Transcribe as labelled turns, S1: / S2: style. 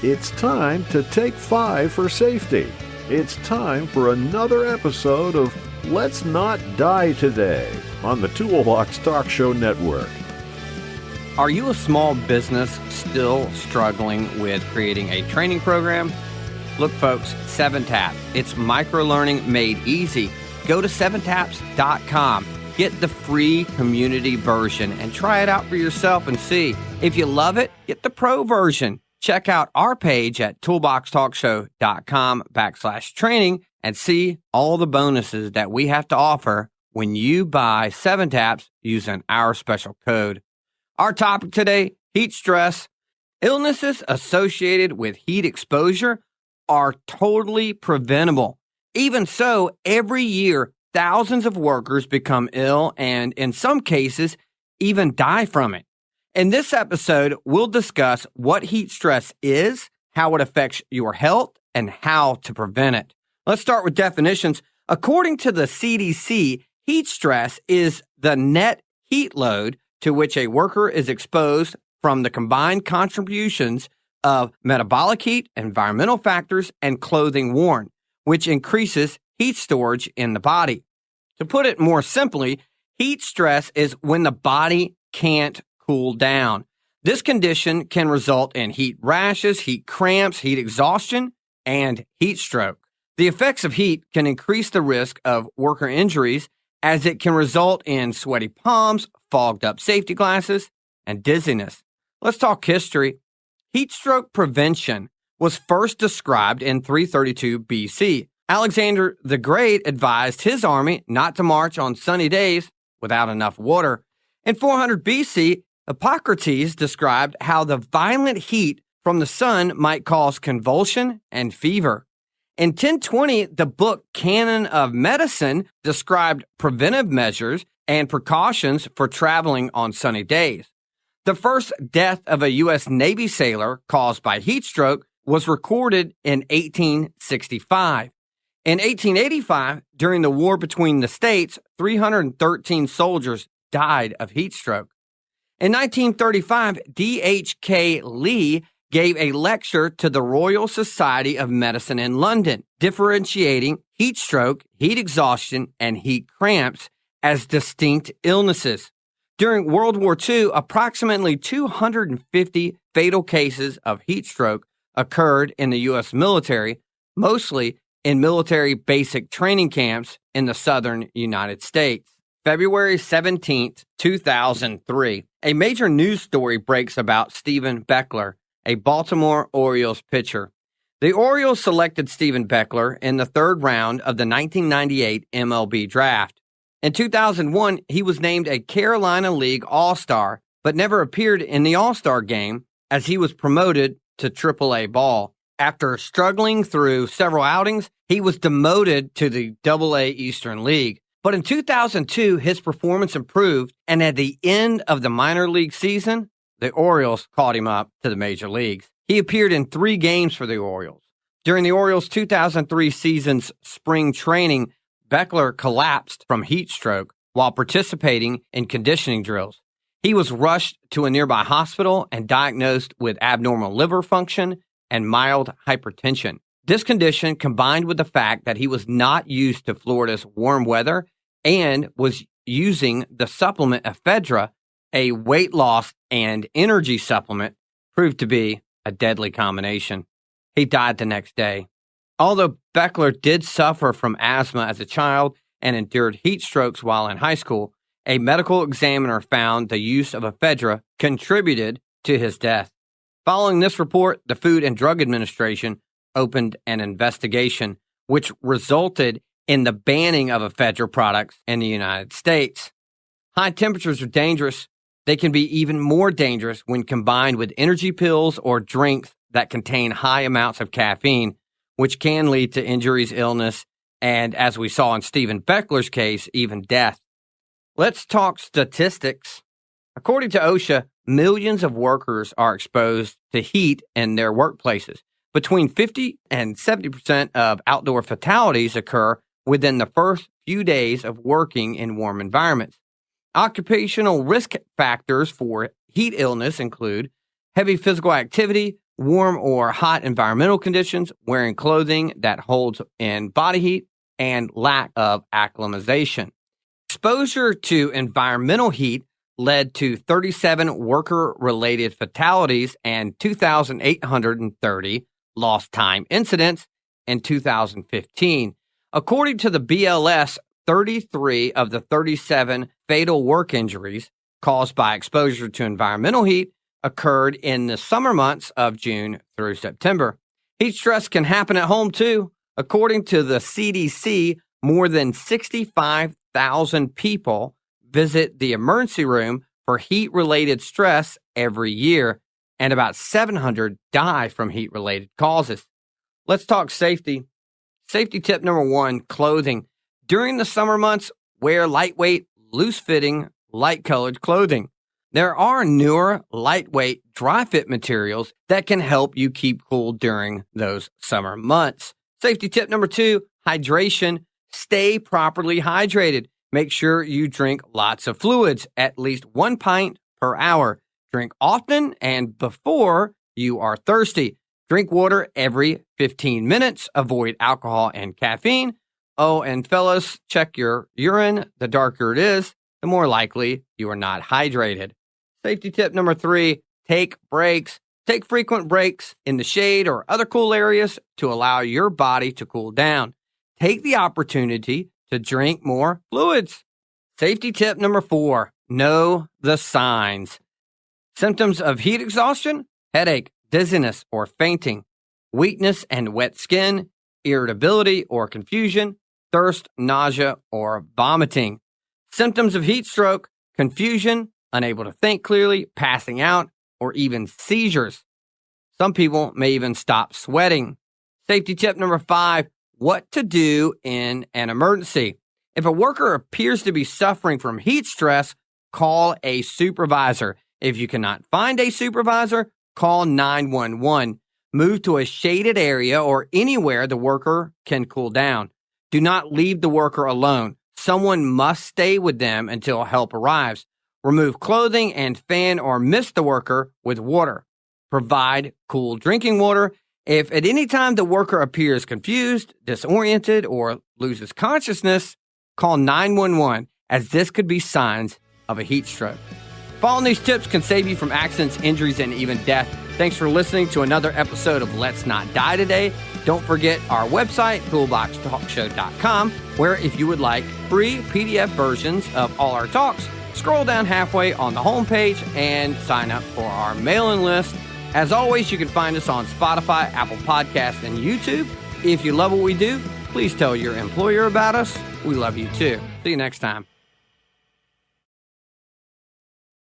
S1: It's time to take 5 for safety. It's time for another episode of Let's Not Die Today on the Toolbox Talk Show Network.
S2: Are you a small business still struggling with creating a training program? Look, folks, 7TAPS. It's microlearning made easy. Go to 7taps.com. Get the free community version and try it out for yourself and see. If you love it, get the pro version. Check out our page at toolboxtalkshow.com/training and see all the bonuses that we have to offer when you buy 7TAPS using our special code. Our topic today, heat stress. Illnesses associated with heat exposure are totally preventable. Even so, every year, thousands of workers become ill and, in some cases, even die from it. In this episode, we'll discuss what heat stress is, how it affects your health, and how to prevent it. Let's start with definitions. According to the CDC, heat stress is the net heat load to which a worker is exposed from the combined contributions of metabolic heat, environmental factors, and clothing worn, which increases heat storage in the body. To put it more simply, heat stress is when the body can't cool down. This condition can result in heat rashes, heat cramps, heat exhaustion, and heat stroke. The effects of heat can increase the risk of worker injuries as it can result in sweaty palms, fogged up safety glasses, and dizziness. Let's talk history. Heat stroke prevention was first described in 332 BC. Alexander the Great advised his army not to march on sunny days without enough water. In 400 BC, Hippocrates described how the violent heat from the sun might cause convulsion and fever. In 1020, the book Canon of Medicine described preventive measures and precautions for traveling on sunny days. The first death of a U.S. Navy sailor caused by heat stroke was recorded in 1865. In 1885, during the war between the states, 313 soldiers died of heat stroke. In 1935, D.H.K. Lee gave a lecture to the Royal Society of Medicine in London, differentiating heat stroke, heat exhaustion, and heat cramps as distinct illnesses. During World War II, approximately 250 fatal cases of heat stroke occurred in the U.S. military, mostly in military basic training camps in the southern United States. February 17, 2003, a major news story breaks about Stephen Beckler, a Baltimore Orioles pitcher. The Orioles selected Stephen Beckler in the third round of the 1998 MLB draft. In 2001, he was named a Carolina League All-Star, but never appeared in the All-Star game as he was promoted to AAA ball. After struggling through several outings, he was demoted to the AA Eastern League. But in 2002, his performance improved, and at the end of the minor league season, the Orioles called him up to the major leagues. He appeared in 3 games for the Orioles. During the Orioles' 2003 season's spring training, Beckler collapsed from heat stroke while participating in conditioning drills. He was rushed to a nearby hospital and diagnosed with abnormal liver function and mild hypertension. This condition, combined with the fact that he was not used to Florida's warm weather and was using the supplement ephedra, a weight loss and energy supplement, proved to be a deadly combination. He died the next day. Although Beckler did suffer from asthma as a child and endured heat strokes while in high school, a medical examiner found the use of ephedra contributed to his death. Following this report, the Food and Drug Administration opened an investigation, which resulted in the banning of ephedra products in the United States. High temperatures are dangerous. They can be even more dangerous when combined with energy pills or drinks that contain high amounts of caffeine, which can lead to injuries, illness, and, as we saw in Stephen Beckler's case, even death. Let's talk statistics. According to OSHA, millions of workers are exposed to heat in their workplaces. Between 50 and 70% of outdoor fatalities occur within the first few days of working in warm environments. Occupational risk factors for heat illness include heavy physical activity, warm or hot environmental conditions, wearing clothing that holds in body heat, and lack of acclimatization. Exposure to environmental heat led to 37 worker-related fatalities and 2,830 lost time incidents in 2015. According to the BLS, 33 of the 37 fatal work injuries caused by exposure to environmental heat occurred in the summer months of June through September. Heat stress can happen at home too. According to the CDC, more than 65,000 people visit the emergency room for heat-related stress every year, and about 700 die from heat-related causes. Let's talk safety. Safety tip number 1, clothing. During the summer months, wear lightweight, loose-fitting, light-colored clothing. There are newer, lightweight, dry-fit materials that can help you keep cool during those summer months. Safety tip number 2, hydration. Stay properly hydrated. Make sure you drink lots of fluids, at least 1 pint per hour. Drink often and before you are thirsty. Drink water every 15 minutes. Avoid alcohol and caffeine. Oh, and fellas, check your urine. The darker it is, the more likely you are not hydrated. Safety tip number 3, take breaks. Take frequent breaks in the shade or other cool areas to allow your body to cool down. Take the opportunity to drink more fluids. Safety tip number 4, know the signs. Symptoms of heat exhaustion: headache, dizziness or fainting, weakness and wet skin, irritability or confusion, thirst, nausea, or vomiting. Symptoms of heat stroke: confusion, unable to think clearly, passing out, or even seizures. Some people may even stop sweating. Safety tip number 5, what to do in an emergency. If a worker appears to be suffering from heat stress, call a supervisor. If you cannot find a supervisor, call 911. Move to a shaded area or anywhere the worker can cool down. Do not leave the worker alone. Someone must stay with them until help arrives. Remove clothing and fan or mist the worker with water. Provide cool drinking water. If at any time the worker appears confused, disoriented, or loses consciousness, call 911, as this could be signs of a heat stroke. Following these tips can save you from accidents, injuries, and even death. Thanks for listening to another episode of Let's Not Die Today. Don't forget our website, toolboxtalkshow.com, where if you would like free PDF versions of all our talks, scroll down halfway on the homepage and sign up for our mailing list. As always, you can find us on Spotify, Apple Podcasts, and YouTube. If you love what we do, please tell your employer about us. We love you too. See you next time.